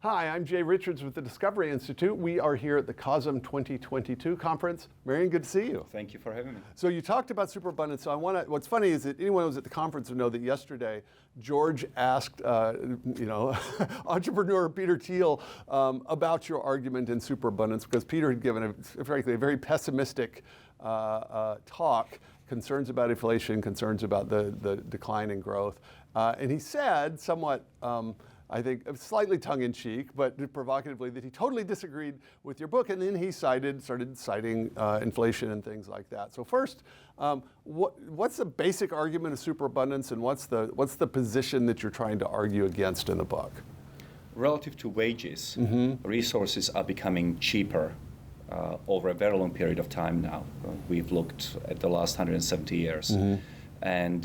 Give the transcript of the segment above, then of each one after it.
Hi, I'm Jay Richards with the Discovery Institute. We are here at the COSM 2022 conference. Marian, good to see you. Thank you for having me. So you talked about superabundance. So what's funny is that anyone who was at the conference would know that yesterday George asked, entrepreneur Peter Thiel about your argument in superabundance, because Peter had given a very pessimistic talk, concerns about inflation, concerns about the decline in growth. And he said, somewhat, I think slightly tongue-in-cheek, but provocatively, that he totally disagreed with your book, and then he started citing inflation and things like that. So first, what's the basic argument of superabundance, and what's the position that you're trying to argue against in the book? Relative to wages, resources are becoming cheaper over a very long period of time now. We've looked at the last 170 years, and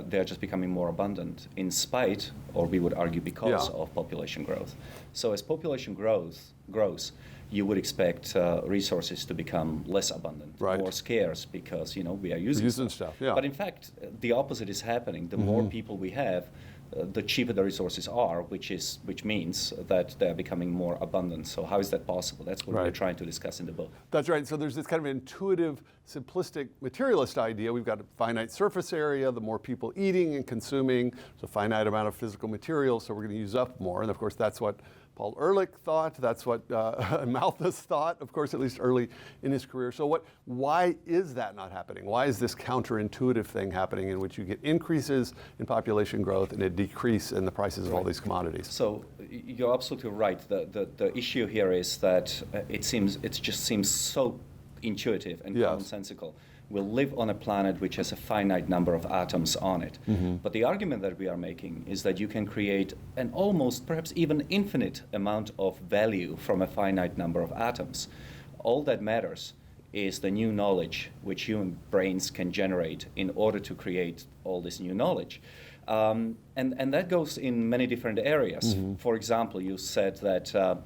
they're just becoming more abundant in spite, or we would argue because of population growth. So as population grows, you would expect resources to become less abundant, more scarce, because we are using stuff. Yeah. But in fact, the opposite is happening. The more people we have, the cheaper the resources are, which means that they're becoming more abundant. So how is that possible? That's what we're trying to discuss in the book. That's right. So there's this kind of intuitive, simplistic, materialist idea. We've got a finite surface area. The more people eating and consuming, there's a finite amount of physical material, so we're going to use up more. And of course, that's what Paul Ehrlich thought. That's what Malthus thought, of course, at least early in his career. So why is that not happening? Why is this counterintuitive thing happening in which you get increases in population growth and a decrease in the prices of all these commodities? So you're absolutely right. The issue here is that it just seems so intuitive and commonsensical. We live on a planet which has a finite number of atoms on it. But the argument that we are making is that you can create an almost, perhaps even infinite amount of value from a finite number of atoms. All that matters is the new knowledge which human brains can generate in order to create all this new knowledge. And that goes in many different areas. For example, you said that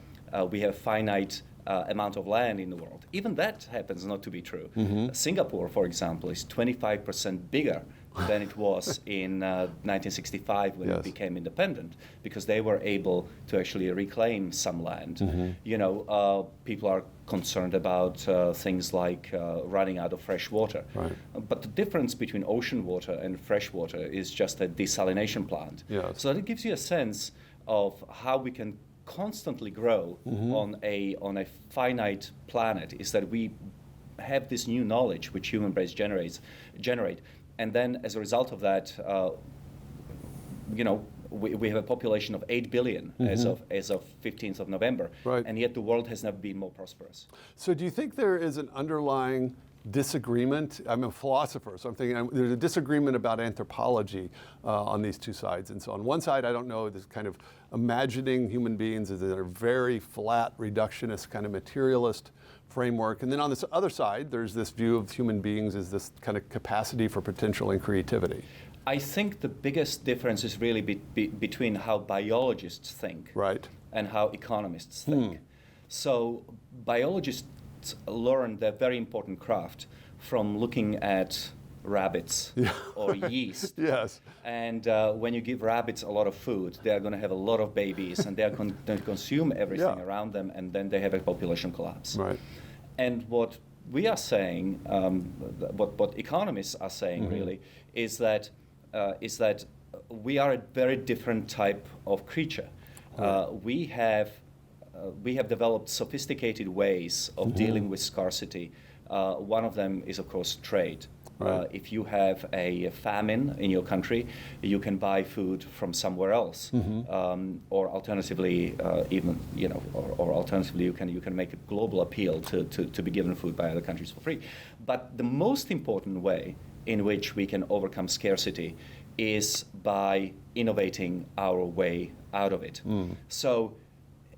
we have finite amount of land in the world. Even that happens not to be true. Singapore, for example, is 25% bigger than it was in 1965 when it became independent, because they were able to actually reclaim some land. People are concerned about things like running out of fresh water. But the difference between ocean water and fresh water is just a desalination plant. So that gives you a sense of how we can constantly grow on a finite planet, is that we have this new knowledge which human brains generate, and then as a result of that, we have a population of 8 billion as of 15th of November, and yet the world has never been more prosperous. So do you think there is an underlying disagreement? I'm a philosopher, so I'm thinking there's a disagreement about anthropology on these two sides. And so on one side, I don't know, this kind of imagining human beings as a very flat, reductionist, kind of materialist framework. And then on this other side, there's this view of human beings as this kind of capacity for potential and creativity. I think the biggest difference is really between how biologists think and how economists think. So biologists learn their very important craft from looking at rabbits or yeast. And when you give rabbits a lot of food, they are going to have a lot of babies, and they are going to consume everything around them, and then they have a population collapse. And what we are saying, what economists are saying really, is that we are a very different type of creature. We have developed sophisticated ways of dealing with scarcity. One of them is, of course, trade. If you have a famine in your country, you can buy food from somewhere else, or alternatively, you can make a global appeal to be given food by other countries for free. But the most important way in which we can overcome scarcity is by innovating our way out of it. So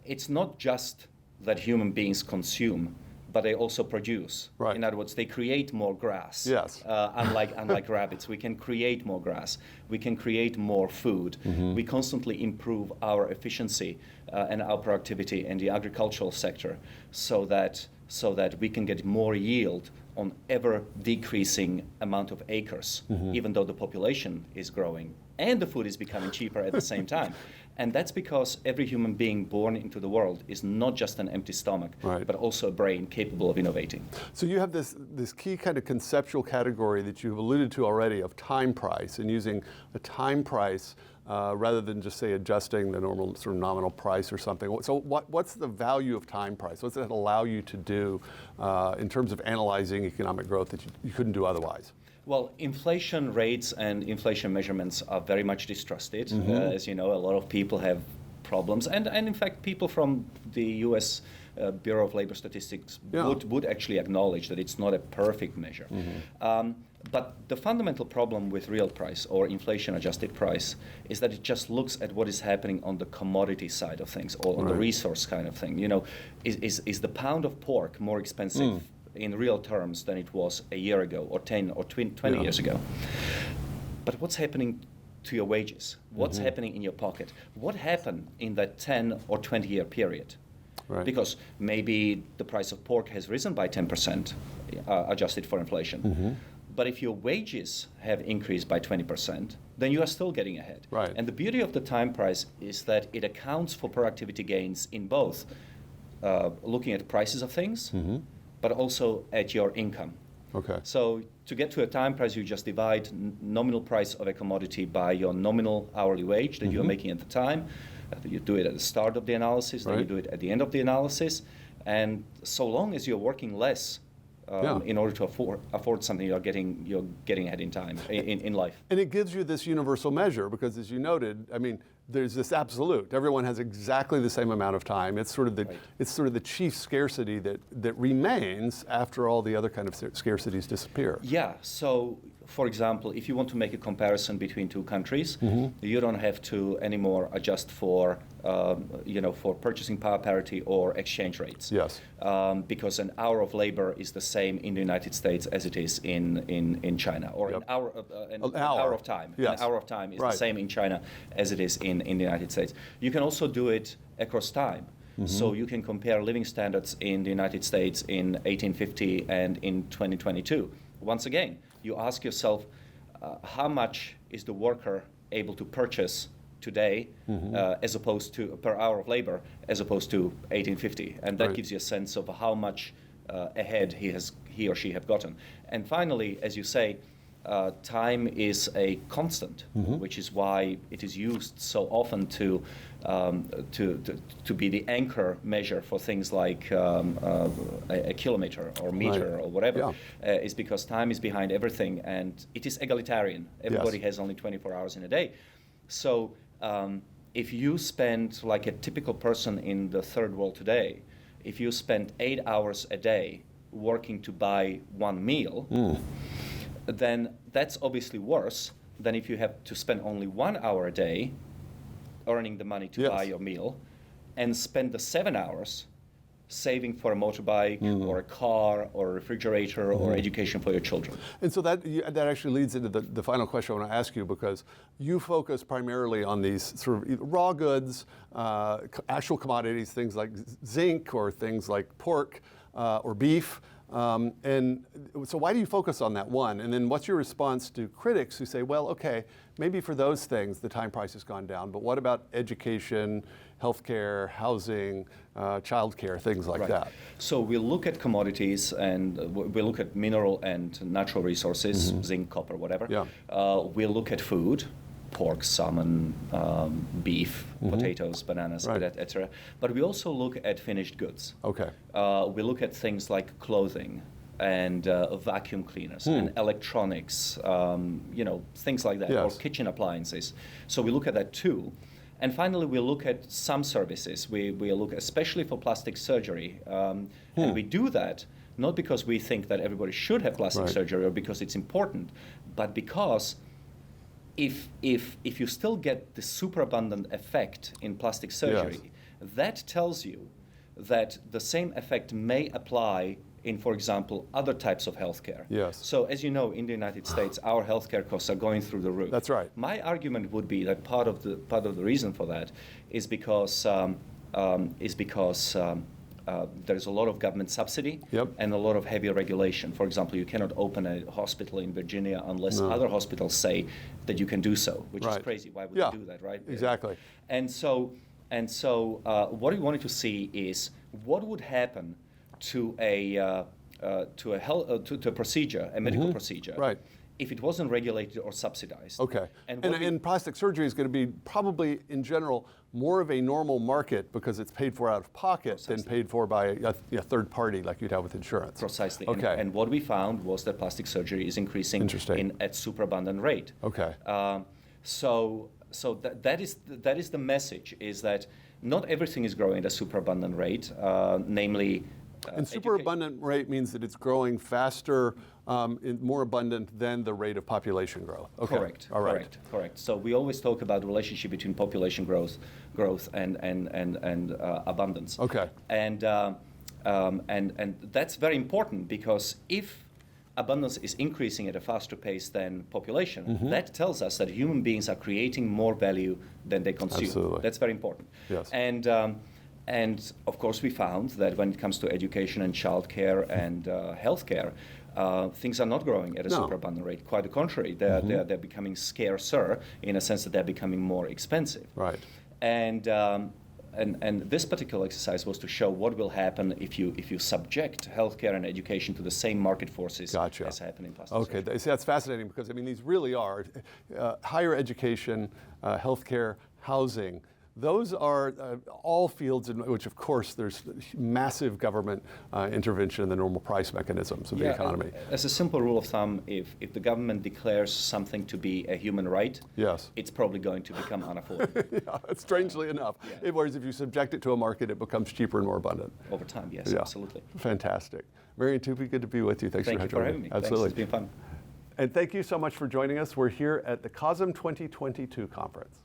it's not just that human beings consume, but they also produce. In other words, they create more grass. Unlike rabbits, we can create more grass. We can create more food. We constantly improve our efficiency and our productivity in the agricultural sector, so that we can get more yield on ever decreasing amount of acres, even though the population is growing and the food is becoming cheaper at the same time. And that's because every human being born into the world is not just an empty stomach, right. but also a brain capable of innovating. So you have this key kind of conceptual category that you've alluded to already of time price, and using a time price rather than just say adjusting the normal sort of nominal price or something. So what's the value of time price? What's it allow you to do in terms of analyzing economic growth that you couldn't do otherwise? Well, inflation rates and inflation measurements are very much distrusted. As you know, a lot of people have problems. And in fact, people from the US Bureau of Labor Statistics would actually acknowledge that it's not a perfect measure. But the fundamental problem with real price or inflation-adjusted price is that it just looks at what is happening on the commodity side of things or on the resource kind of thing. You know, is the pound of pork more expensive in real terms than it was a year ago or 10 or 20 years ago? But what's happening to your wages? What's happening in your pocket? What happened in that 10 or 20 year period? Right. Because maybe the price of pork has risen by 10% adjusted for inflation. But if your wages have increased by 20%, then you are still getting ahead. Right. And the beauty of the time price is that it accounts for productivity gains in both looking at prices of things, but also at your income. Okay. So to get to a time price, you just divide nominal price of a commodity by your nominal hourly wage that you're making at the time. You do it at the start of the analysis, then you do it at the end of the analysis. And so long as you're working less in order to afford something, you're getting ahead in time, in life. And it gives you this universal measure because, as you noted, I mean, there's this absolute. Everyone has exactly the same amount of time. It's sort of the chief scarcity that remains after all the other kind of scarcities disappear. Yeah. So, for example, if you want to make a comparison between two countries, you don't have to anymore adjust for for purchasing power parity or exchange rates. Yes. Because an hour of labor is the same in the United States as it is in China, or an hour of time. Yes. An hour of time is the same in China as it is in the United States. You can also do it across time. So you can compare living standards in the United States in 1850 and in 2022. Once again, you ask yourself, how much is the worker able to purchase today as opposed to per hour of labor as opposed to 1850, and that gives you a sense of how much ahead he or she have gotten. And finally, as you say, time is a constant, which is why it is used so often to be the anchor measure for things like a kilometer or meter or whatever, is because time is behind everything, and it is egalitarian. Everybody has only 24 hours in a day. So if you spend, like a typical person in the third world today, if you spend 8 hours a day working to buy one meal, then that's obviously worse than if you have to spend only 1 hour a day earning the money to buy your meal and spend the 7 hours saving for a motorbike or a car or a refrigerator or education for your children. And so that actually leads into the final question I want to ask you, because you focus primarily on these sort of raw goods, actual commodities, things like zinc or things like pork or beef. And so why do you focus on that one? And then what's your response to critics who say, well, okay, maybe for those things the time price has gone down, but what about education, healthcare, housing, childcare, things like that? So we look at commodities and we look at mineral and natural resources, zinc, copper, whatever. We look at food, pork, salmon, beef, potatoes, bananas, etc. But we also look at finished goods. Okay. We look at things like clothing and vacuum cleaners and electronics, things like that, or kitchen appliances. So we look at that too. And finally, we look at some services. We look especially for plastic surgery. And we do that not because we think that everybody should have plastic surgery or because it's important, but because if you still get the superabundant effect in plastic surgery, that tells you that the same effect may apply in, for example, other types of healthcare. So as you know, in the United States, our healthcare costs are going through the roof. That's right. My argument would be that part of the reason for that is because there's a lot of government subsidy and a lot of heavy regulation. For example, you cannot open a hospital in Virginia unless other hospitals say that you can do so, which is crazy. Why would you do that, right? Exactly. And so what we wanted to see is what would happen to a procedure, a medical procedure, if it wasn't regulated or subsidized. Okay. And plastic surgery is going to be probably, in general, more of a normal market because it's paid for out of pocket than paid for by a third party like you'd have with insurance. Precisely. Okay. And what we found was that plastic surgery is increasing at superabundant rate. Okay. So that is the message, is that not everything is growing at a superabundant rate, namely. And superabundant rate means that it's growing faster, more abundant than the rate of population growth. Okay. Correct. All right. Correct. So we always talk about the relationship between population growth and abundance. Okay. And that's very important, because if abundance is increasing at a faster pace than population, that tells us that human beings are creating more value than they consume. Absolutely. That's very important. Yes. And of course, we found that when it comes to education and childcare and healthcare, things are not growing at a superabundant rate. Quite the contrary, they're becoming scarcer in a sense that they're becoming more expensive. Right. And this particular exercise was to show what will happen if you subject healthcare and education to the same market forces as happen in plastic surgery. Okay, that's fascinating, because I mean, these really are higher education, healthcare, housing. Those are all fields in which, of course, there's massive government intervention in the normal price mechanisms of the economy. As a simple rule of thumb, if the government declares something to be a human right, it's probably going to become unaffordable. Strangely enough. Whereas if you subject it to a market, it becomes cheaper and more abundant. Over time, yes, absolutely. Fantastic. Marian Tupy, good to be with you. Thank you for having me. Absolutely. Thanks, it's been fun. And thank you so much for joining us. We're here at the COSM 2022 conference.